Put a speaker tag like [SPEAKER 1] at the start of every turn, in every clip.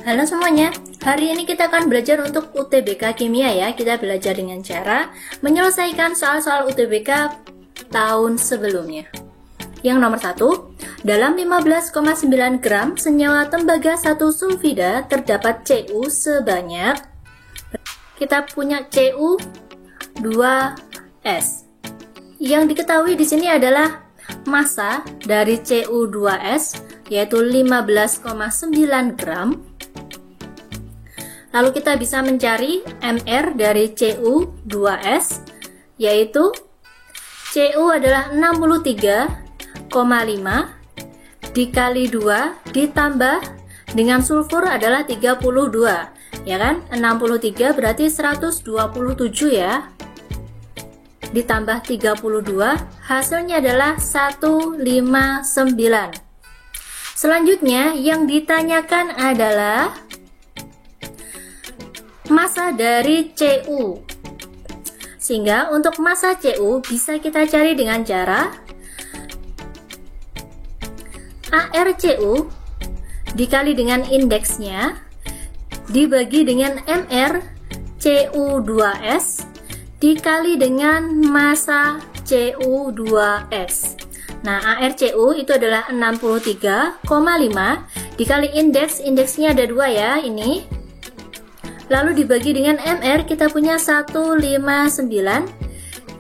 [SPEAKER 1] Halo semuanya, hari ini kita akan belajar untuk UTBK Kimia ya. Kita belajar dengan cara menyelesaikan soal-soal UTBK tahun sebelumnya. Yang nomor 1, dalam 15,9 gram senyawa tembaga 1 sulfida terdapat Cu sebanyak, kita punya Cu 2S. Yang diketahui di sini adalah massa dari Cu2S yaitu 15,9 gram. Lalu kita bisa mencari Mr dari Cu2S, yaitu Cu adalah 63,5 dikali 2 ditambah dengan sulfur adalah 32, ya kan? 63 berarti 127 ya. Ditambah 32, hasilnya adalah 159. Selanjutnya yang ditanyakan adalah massa dari Cu. Sehingga untuk massa Cu bisa kita cari dengan cara ArCu dikali dengan indeksnya dibagi dengan Mr Cu2S dikali dengan massa Cu2S. Nah, ArCu itu adalah 63,5 dikali indeksnya ada 2 ya, ini. Lalu dibagi dengan Mr, kita punya 159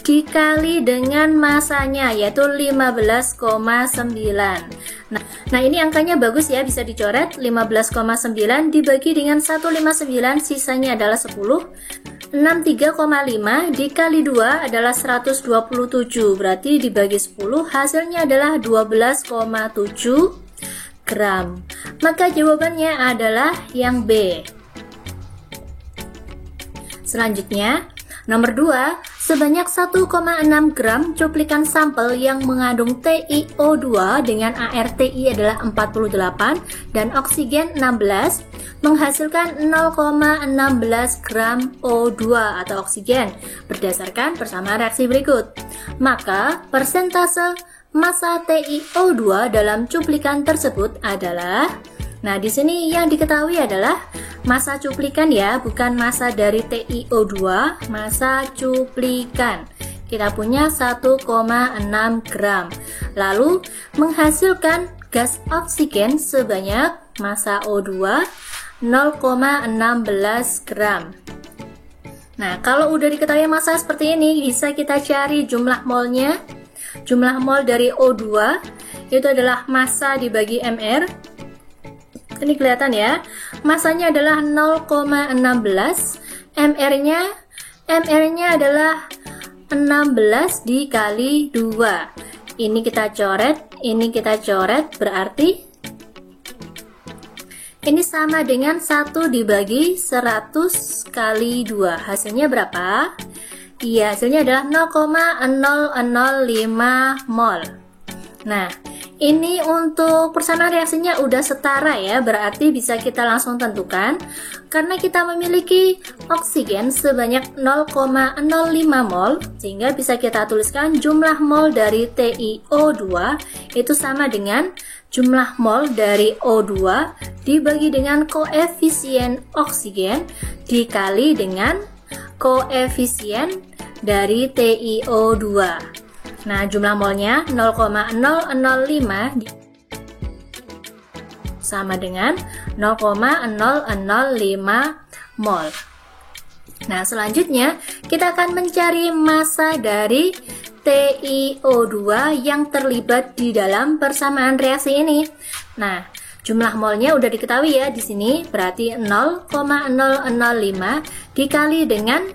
[SPEAKER 1] dikali dengan massanya yaitu 15,9. Nah, ini angkanya bagus ya, bisa dicoret. 15,9 dibagi dengan 159, sisanya adalah 10. 63,5 dikali 2 adalah 127, berarti dibagi 10 hasilnya adalah 12,7 gram. Maka jawabannya adalah yang B. Selanjutnya, nomor 2, sebanyak 1,6 gram cuplikan sampel yang mengandung TiO2 dengan ArTi adalah 48 dan oksigen 16 menghasilkan 0,16 gram O2 atau oksigen berdasarkan persamaan reaksi berikut. Maka persentase massa TiO2 dalam cuplikan tersebut adalah, nah di sini yang diketahui adalah massa cuplikan ya, bukan massa dari TiO2, massa cuplikan. Kita punya 1,6 gram. Lalu menghasilkan gas oksigen sebanyak massa O2 0,16 gram. Nah, kalau udah diketahui massa seperti ini, bisa kita cari jumlah molnya. Jumlah mol dari O2 itu adalah massa dibagi Mr. Ini kelihatan ya, massanya adalah 0,16, Mr-nya adalah 16 dikali 2. Ini kita coret, berarti ini sama dengan 1 dibagi 100 kali 2. Hasilnya berapa? Iya, hasilnya adalah 0,005 mol. Nah, ini untuk persamaan reaksinya udah setara ya, berarti bisa kita langsung tentukan karena kita memiliki oksigen sebanyak 0,05 mol, sehingga bisa kita tuliskan jumlah mol dari TiO2 itu sama dengan jumlah mol dari O2 dibagi dengan koefisien oksigen dikali dengan koefisien dari TiO2. Nah, jumlah molnya 0,005 sama dengan 0,005 mol. Nah, selanjutnya kita akan mencari massa dari TiO2 yang terlibat di dalam persamaan reaksi ini. Nah, jumlah molnya udah diketahui ya di sini, berarti 0,005 dikali dengan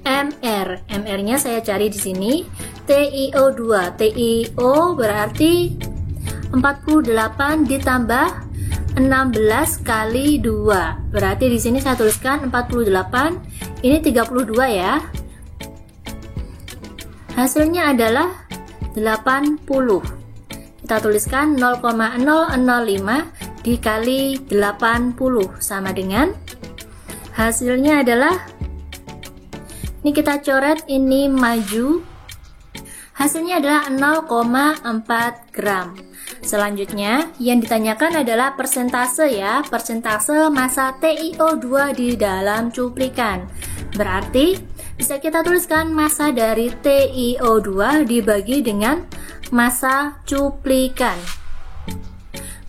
[SPEAKER 1] Mr. Mr-nya saya cari di sini. TiO2, TiO berarti 48 ditambah 16 kali 2. Berarti di sini saya tuliskan 48, ini 32 ya. Hasilnya adalah 80. Kita tuliskan 0,005 dikali 80 sama dengan hasilnya adalah, ini kita coret, ini maju. Hasilnya adalah 0,4 gram. Selanjutnya, yang ditanyakan adalah persentase ya, persentase massa TiO2 di dalam cuplikan. Berarti, bisa kita tuliskan massa dari TiO2 dibagi dengan massa cuplikan.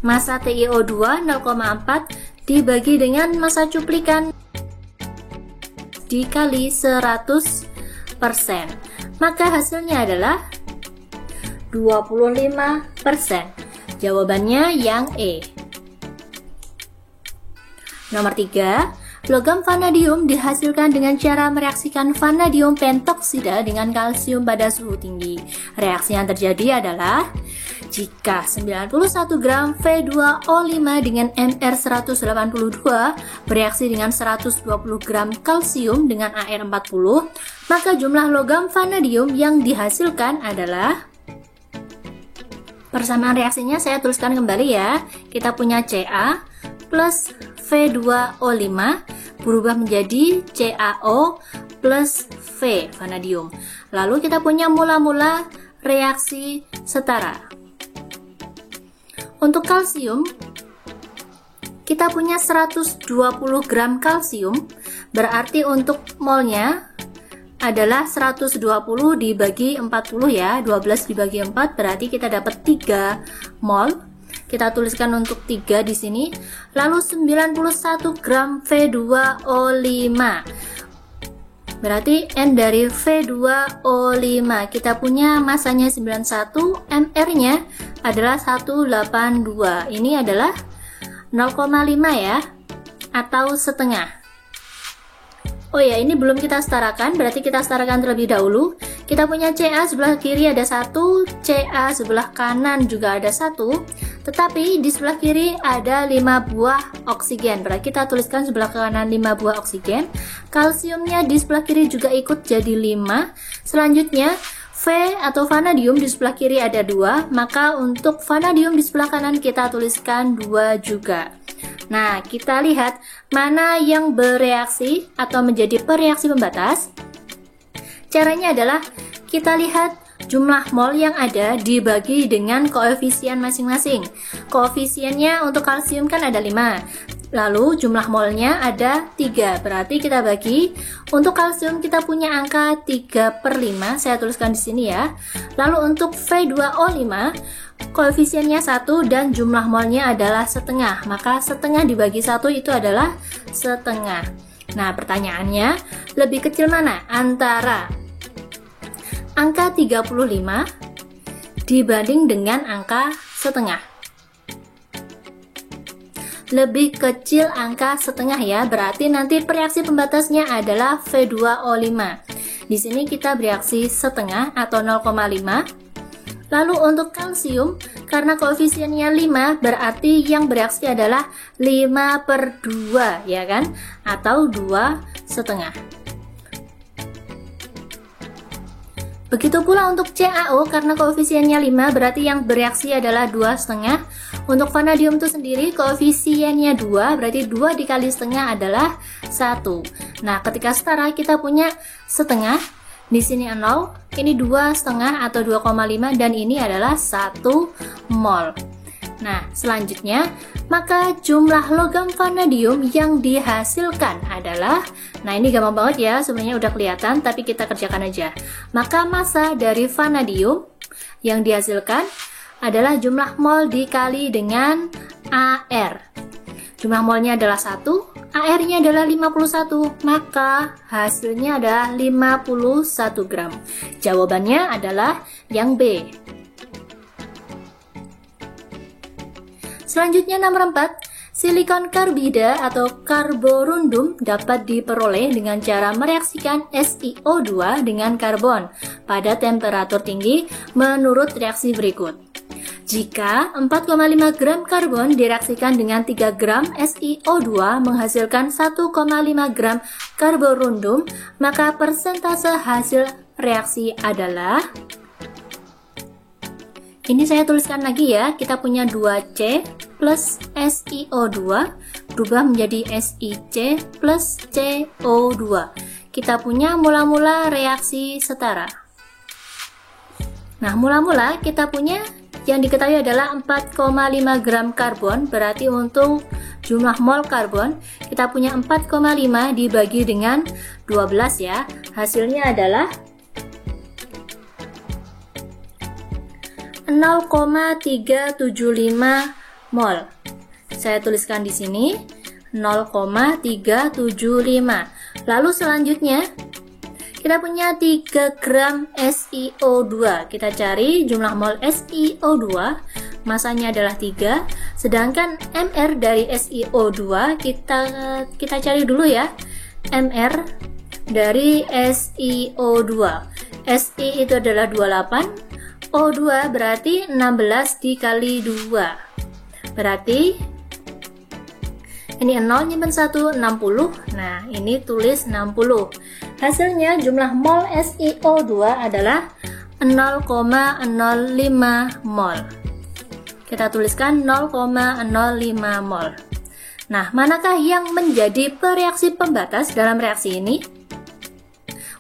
[SPEAKER 1] Massa TiO2 0,4 dibagi dengan massa cuplikan dikali 100%. Maka hasilnya adalah 25%. Jawabannya yang E. Nomor 3, logam vanadium dihasilkan dengan cara mereaksikan vanadium pentoksida dengan kalsium pada suhu tinggi. Reaksi yang terjadi adalah jika 91 gram V2O5 dengan Mr182 bereaksi dengan 120 gram kalsium dengan Ar40, maka jumlah logam vanadium yang dihasilkan adalah, persamaan reaksinya saya tuliskan kembali ya. Kita punya Ca plus V2O5 berubah menjadi CaO plus V vanadium. Lalu kita punya mula-mula reaksi setara. Untuk kalsium, kita punya 120 gram kalsium, berarti untuk molnya adalah 120 dibagi 40 ya, 12 dibagi 4 berarti kita dapat 3 mol. Kita tuliskan untuk 3 di sini. Lalu 91 gram V2O5. Berarti N dari V2O5 kita punya masanya 91, MR-nya adalah 182. Ini adalah 0,5 ya, atau setengah. Oh ya, ini belum kita setarakan, berarti kita setarakan terlebih dahulu. Kita punya Ca sebelah kiri ada 1, Ca sebelah kanan juga ada 1, tetapi di sebelah kiri ada 5 buah oksigen. Berarti kita tuliskan sebelah kanan 5 buah oksigen. Kalsiumnya di sebelah kiri juga ikut jadi 5. Selanjutnya, V atau vanadium di sebelah kiri ada 2, maka untuk vanadium di sebelah kanan kita tuliskan 2 juga. Nah, kita lihat mana yang bereaksi atau menjadi pereaksi pembatas. Caranya adalah kita lihat jumlah mol yang ada dibagi dengan koefisien masing-masing. Koefisiennya untuk kalsium kan ada 5. Lalu jumlah molnya ada 3, berarti kita bagi. Untuk kalsium kita punya angka 3/5, saya tuliskan di sini ya. Lalu untuk V2O5, koefisiennya 1 dan jumlah molnya adalah setengah, maka setengah dibagi 1 itu adalah setengah. Nah, pertanyaannya, lebih kecil mana antara angka 35 dibanding dengan angka setengah? Lebih kecil angka setengah ya, berarti nanti reaksi pembatasnya adalah V2O5. Di sini kita bereaksi setengah atau 0,5. Lalu untuk kalsium, karena koefisiennya 5, berarti yang bereaksi adalah 5/2 ya kan, atau 2,5. Begitu pula untuk CaO, karena koefisiennya 5, berarti yang bereaksi adalah 2,5. Untuk vanadium itu sendiri koefisiennya 2, berarti 2 dikali setengah adalah 1. Nah, ketika setara kita punya setengah, di sini 0, ini 2,5 atau 2,5 dan ini adalah 1 mol. Nah, selanjutnya, maka jumlah logam vanadium yang dihasilkan adalah, nah ini gampang banget ya, sebenarnya udah kelihatan, tapi kita kerjakan aja. Maka massa dari vanadium yang dihasilkan adalah jumlah mol dikali dengan Ar. Jumlah molnya adalah 1, Ar-nya adalah 51, maka hasilnya adalah 51 gram. Jawabannya adalah yang B. Selanjutnya nomor 4, silikon karbida atau karborundum dapat diperoleh dengan cara mereaksikan SiO2 dengan karbon pada temperatur tinggi menurut reaksi berikut. Jika 4,5 gram karbon direaksikan dengan 3 gram SiO2 menghasilkan 1,5 gram karborundum, maka persentase hasil reaksi adalah, ini saya tuliskan lagi ya, kita punya 2C plus SiO2 berubah menjadi SiC plus CO2. Kita punya mula-mula reaksi setara. Nah, mula-mula kita punya yang diketahui adalah 4,5 gram karbon, berarti untuk jumlah mol karbon kita punya 4,5 dibagi dengan 12 ya. Hasilnya adalah 0,375 mol. Saya tuliskan di sini 0,375. Lalu selanjutnya kita punya 3 gram SiO2. Kita cari jumlah mol SiO2. Masanya adalah 3. Sedangkan Mr dari SiO2 kita cari dulu ya. Mr dari SiO2. Si itu adalah 28. O2 berarti 16 dikali 2. Berarti ini 0 nyimpen 1, 60. Nah, ini tulis 60. Hasilnya jumlah mol SiO2 adalah 0,05 mol. Kita tuliskan 0,05 mol. Nah, manakah yang menjadi pereaksi pembatas dalam reaksi ini?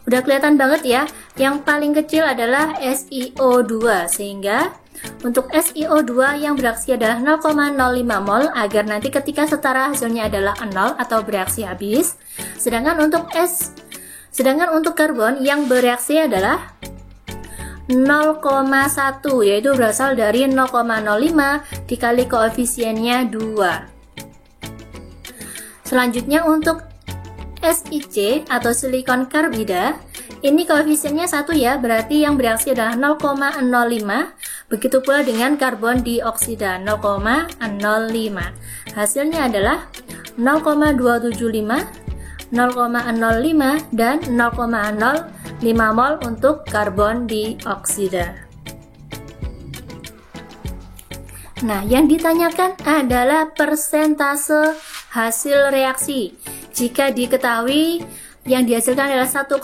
[SPEAKER 1] Udah kelihatan banget ya, yang paling kecil adalah SiO2, sehingga untuk SiO2 yang bereaksi adalah 0,05 mol agar nanti ketika setara hasilnya adalah 0 atau bereaksi habis. Sedangkan untuk karbon yang bereaksi adalah 0,1, yaitu berasal dari 0,05 dikali koefisiennya 2. Selanjutnya untuk SiC atau silikon karbida, ini koefisiennya 1 ya, berarti yang bereaksi adalah 0,05. Begitu pula dengan karbon dioksida 0,05. Hasilnya adalah 0,275, 0,05 dan 0,05 mol untuk karbon dioksida. Nah, yang ditanyakan adalah persentase hasil reaksi. Jika diketahui yang dihasilkan adalah 1,5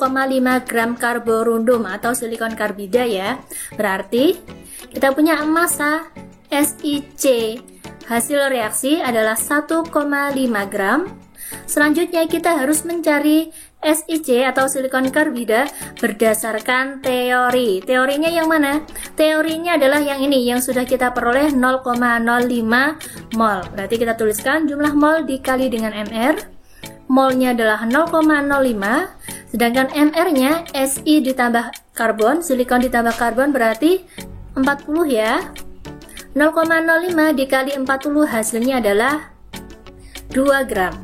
[SPEAKER 1] gram karborundum atau silikon karbida ya, berarti kita punya massa SiC hasil reaksi adalah 1,5 gram. Selanjutnya kita harus mencari SiC atau silikon karbida berdasarkan teori. Teorinya yang mana? Teorinya adalah yang ini, yang sudah kita peroleh 0,05 mol. Berarti kita tuliskan jumlah mol dikali dengan Mr. Molnya adalah 0,05, sedangkan Mr-nya Si ditambah karbon, silikon ditambah karbon berarti 40 ya. 0,05 dikali 40 hasilnya adalah 2 gram.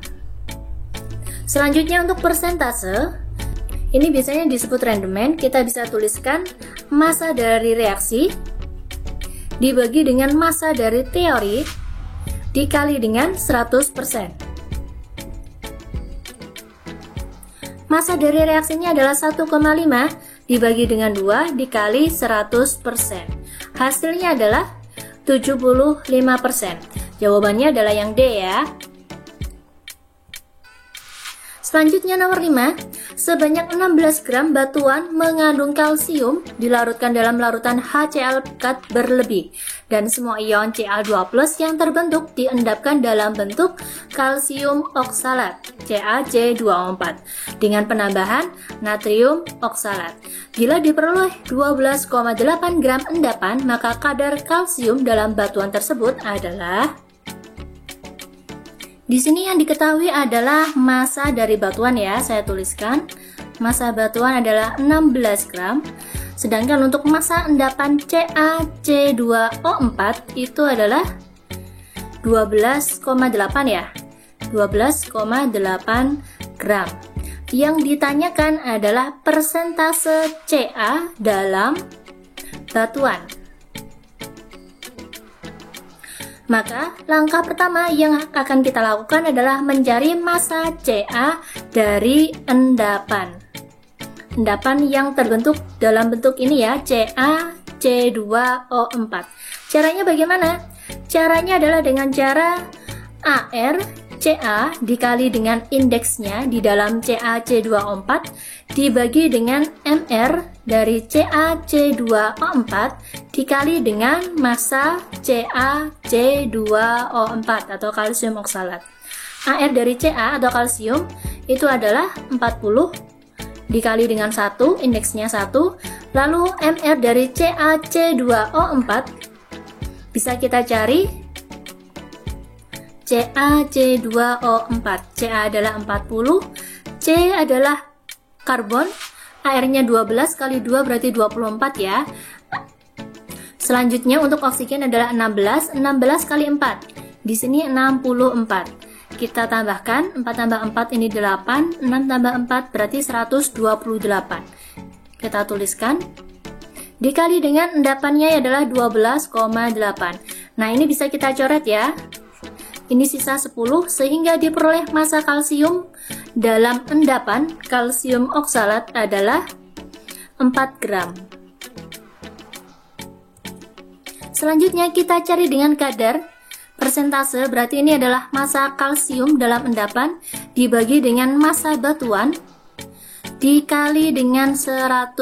[SPEAKER 1] Selanjutnya untuk persentase, ini biasanya disebut rendemen. Kita bisa tuliskan massa dari reaksi dibagi dengan massa dari teori dikali dengan 100%. Massa dari reaksinya adalah 1,5 dibagi dengan 2 dikali 100%. Hasilnya adalah 75%. Jawabannya adalah yang D ya. Selanjutnya nomor 5, sebanyak 16 gram batuan mengandung kalsium dilarutkan dalam larutan HCl pekat berlebih dan semua ion Ca2+ yang terbentuk diendapkan dalam bentuk kalsium oksalat CaC2O4 dengan penambahan natrium oksalat. Bila diperoleh 12,8 gram endapan, maka kadar kalsium dalam batuan tersebut adalah, di sini yang diketahui adalah massa dari batuan ya, saya tuliskan. Massa batuan adalah 16 gram. Sedangkan untuk massa endapan CaC2O4 itu adalah 12,8 ya. 12,8 gram. Yang ditanyakan adalah persentase Ca dalam batuan. Maka langkah pertama yang akan kita lakukan adalah mencari massa Ca dari endapan. Endapan yang terbentuk dalam bentuk ini ya, CaC2O4. Caranya bagaimana? Caranya adalah dengan cara Ar Ca dikali dengan indeksnya di dalam CaC2O4 dibagi dengan Mr dari CaC2O4 dikali dengan massa CaC2O4 atau kalsium oksalat. Ar dari Ca atau kalsium itu adalah 40 dikali dengan 1, indeksnya 1, lalu Mr dari CaC2O4 Bisa kita cari CaC2O4. Ca adalah 40, C adalah karbon, AR-nya 12 kali 2 berarti 24 ya. Selanjutnya untuk oksigen adalah 16, 16 kali 4. Di sini 64. Kita tambahkan 4 tambah 4 ini 8, 6 tambah 4 berarti 128. Kita tuliskan. Dikali dengan endapannya adalah 12,8. Nah, ini bisa kita coret ya. Ini sisa 10 sehingga diperoleh massa kalsium dalam endapan kalsium oksalat adalah 4 gram. Selanjutnya kita cari dengan kadar persentase, berarti ini adalah massa kalsium dalam endapan dibagi dengan massa batuan dikali dengan 100%.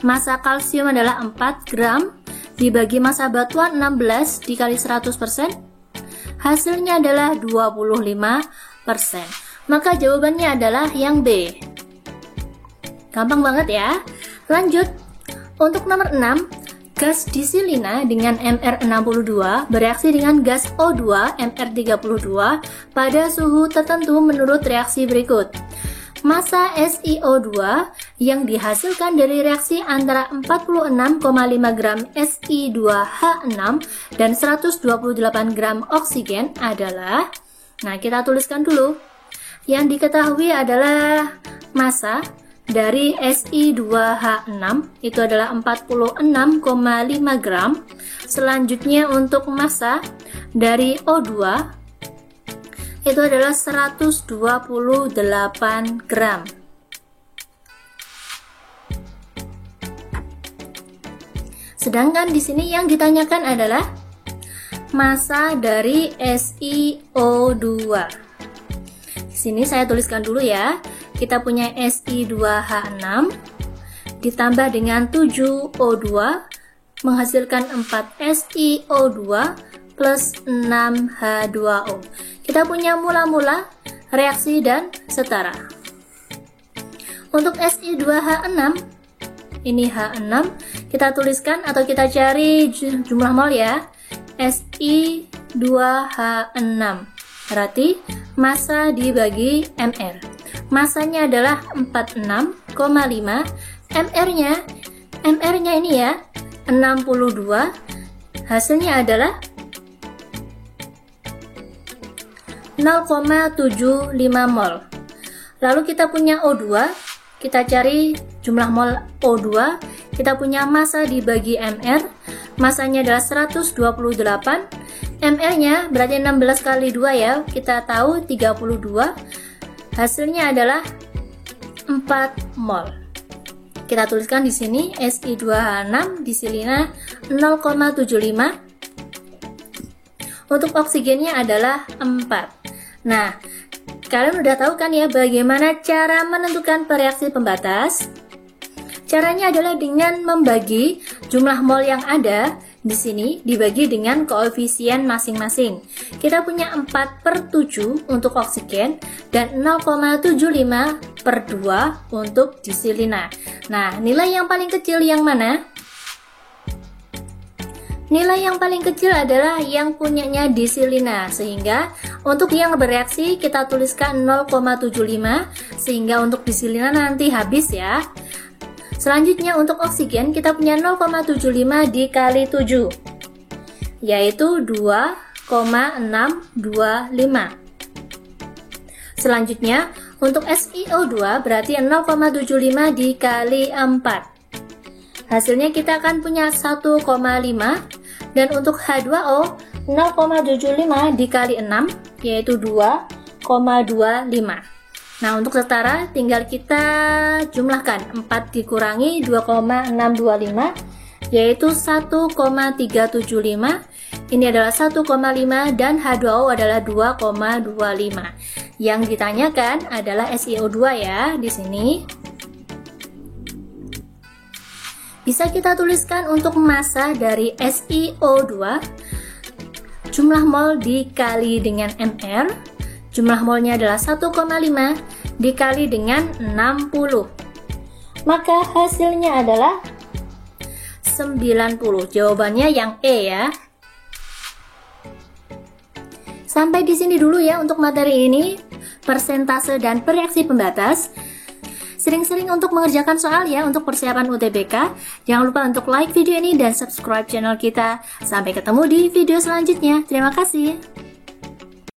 [SPEAKER 1] Massa kalsium adalah 4 gram dibagi massa batuan 16 dikali 100%, hasilnya adalah 25%. Maka jawabannya adalah yang B. Gampang banget ya. Lanjut, untuk nomor 6, gas disilina dengan MR62 bereaksi dengan gas O2 MR32 pada suhu tertentu menurut reaksi berikut. Massa SiO2 yang dihasilkan dari reaksi antara 46,5 gram Si2H6 dan 128 gram oksigen adalah, nah kita tuliskan dulu. Yang diketahui adalah massa dari Si2H6 itu adalah 46,5 gram. Selanjutnya untuk massa dari O2 itu adalah 128 gram. Sedangkan di sini yang ditanyakan adalah massa dari SiO2. Di sini saya tuliskan dulu ya. Kita punya Si2H6 ditambah dengan 7O2 menghasilkan 4 SiO2 plus 6H2O. Kita punya mula-mula, reaksi, dan setara. Untuk Si2H6, ini H6, kita tuliskan atau kita cari jumlah mol ya. Si2H6 berarti massa dibagi Mr. Massanya adalah 46,5, MR-nya ini ya 62, hasilnya adalah 0,75 mol. Lalu kita punya O2, kita cari jumlah mol O2, kita punya massa dibagi Mr, massanya adalah 128, MR-nya berarti 16 kali 2 ya, kita tahu 32, hasilnya adalah 4 mol. Kita tuliskan di sini Si2H6 disilina 0,75. Untuk oksigennya adalah 4. Nah, kalian udah tahu kan ya bagaimana cara menentukan reaksi pembatas? Caranya adalah dengan membagi jumlah mol yang ada di sini dibagi dengan koefisien masing-masing. Kita punya 4/7 untuk oksigen dan 0,75/2 untuk disilina. Nah, nilai yang paling kecil yang mana? Nilai yang paling kecil adalah yang punyanya disilina, sehingga untuk yang bereaksi kita tuliskan 0,75, sehingga untuk disilina nanti habis ya. Selanjutnya untuk oksigen kita punya 0,75 dikali 7, yaitu 2,625. Selanjutnya untuk SiO2 berarti 0,75 dikali 4. Hasilnya kita akan punya 1,5, dan untuk H2O 0,75 dikali 6 yaitu 2,25. Nah, untuk setara tinggal kita jumlahkan 4 dikurangi 2,625 yaitu 1,375. Ini adalah 1,5 dan H2O adalah 2,25. Yang ditanyakan adalah SiO2 ya di sini. Bisa kita tuliskan untuk massa dari SiO2 jumlah mol dikali dengan Mr. Jumlah molnya adalah 1,5 dikali dengan 60. Maka hasilnya adalah 1 90. Jawabannya yang E ya. Sampai di sini dulu ya untuk materi ini, persentase dan reaksi pembatas. Sering-sering untuk mengerjakan soal ya untuk persiapan UTBK. Jangan lupa untuk like video ini dan subscribe channel kita. Sampai ketemu di video selanjutnya. Terima kasih.